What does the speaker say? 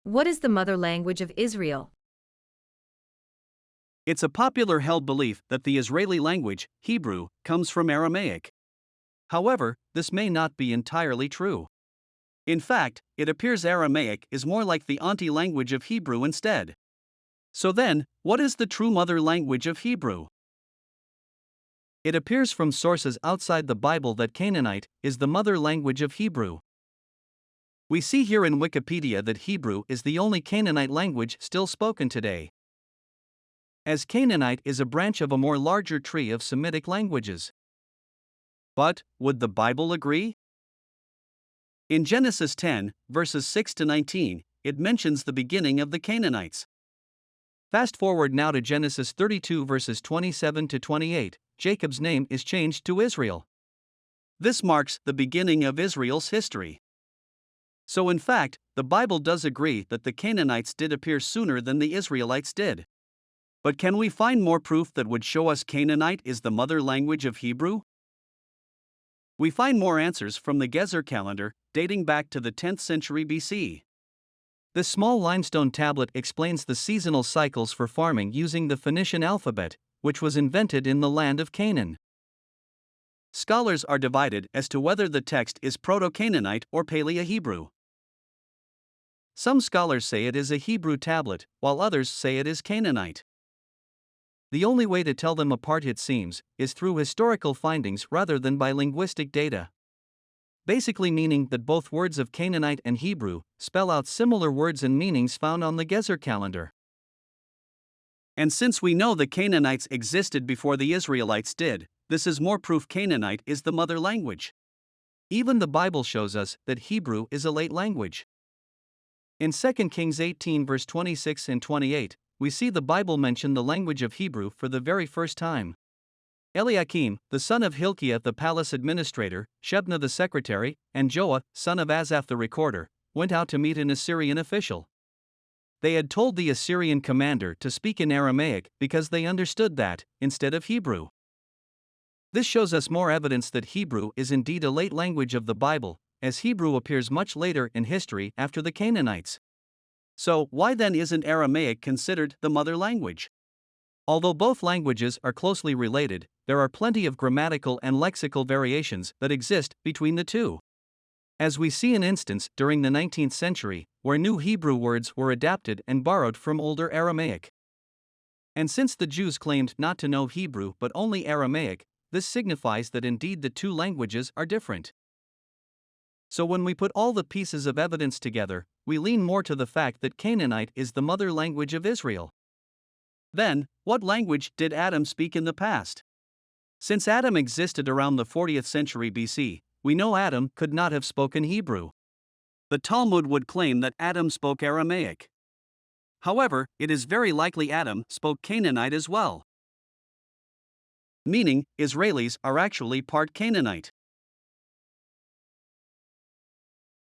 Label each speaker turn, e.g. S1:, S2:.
S1: What is the mother language of Israel?
S2: It's a popular held belief that the Israeli language, Hebrew, comes from Aramaic. However, this may not be entirely true. In fact, it appears Aramaic is more like the auntie language of Hebrew instead. So then, what is the true mother language of Hebrew? It appears from sources outside the Bible that Canaanite is the mother language of Hebrew. We see here in Wikipedia that Hebrew is the only Canaanite language still spoken today, as Canaanite is a branch of a more larger tree of Semitic languages. But, would the Bible agree? In Genesis 10, verses 6 to 19, it mentions the beginning of the Canaanites. Fast forward now to Genesis 32 verses 27 to 28, Jacob's name is changed to Israel. This marks the beginning of Israel's history. So in fact, the Bible does agree that the Canaanites did appear sooner than the Israelites did. But can we find more proof that would show us Canaanite is the mother language of Hebrew? We find more answers from the Gezer calendar, dating back to the 10th century BC. This small limestone tablet explains the seasonal cycles for farming using the Phoenician alphabet, which was invented in the land of Canaan. Scholars are divided as to whether the text is Proto-Canaanite or Paleo-Hebrew. Some scholars say it is a Hebrew tablet, while others say it is Canaanite. The only way to tell them apart, it seems, is through historical findings rather than by linguistic data. Basically meaning that both words of Canaanite and Hebrew spell out similar words and meanings found on the Gezer calendar. And since we know the Canaanites existed before the Israelites did, this is more proof Canaanite is the mother language. Even the Bible shows us that Hebrew is a late language. In 2 Kings 18 verse 26 and 28, we see the Bible mention the language of Hebrew for the very first time. Eliakim, the son of Hilkiah the palace administrator, Shebna the secretary, and Joah, son of Asaph the recorder, went out to meet an Assyrian official. They had told the Assyrian commander to speak in Aramaic because they understood that, instead of Hebrew. This shows us more evidence that Hebrew is indeed a late language of the Bible, as Hebrew appears much later in history after the Canaanites. So, why then isn't Aramaic considered the mother language? Although both languages are closely related, there are plenty of grammatical and lexical variations that exist between the two. As we see an instance during the 19th century, where new Hebrew words were adapted and borrowed from older Aramaic. And since the Jews claimed not to know Hebrew but only Aramaic, this signifies that indeed the two languages are different. So when we put all the pieces of evidence together, we lean more to the fact that Canaanite is the mother language of Israel. Then, what language did Adam speak in the past? Since Adam existed around the 40th century BC, we know Adam could not have spoken Hebrew. The Talmud would claim that Adam spoke Aramaic. However, it is very likely Adam spoke Canaanite as well. Meaning, Israelis are actually part Canaanite.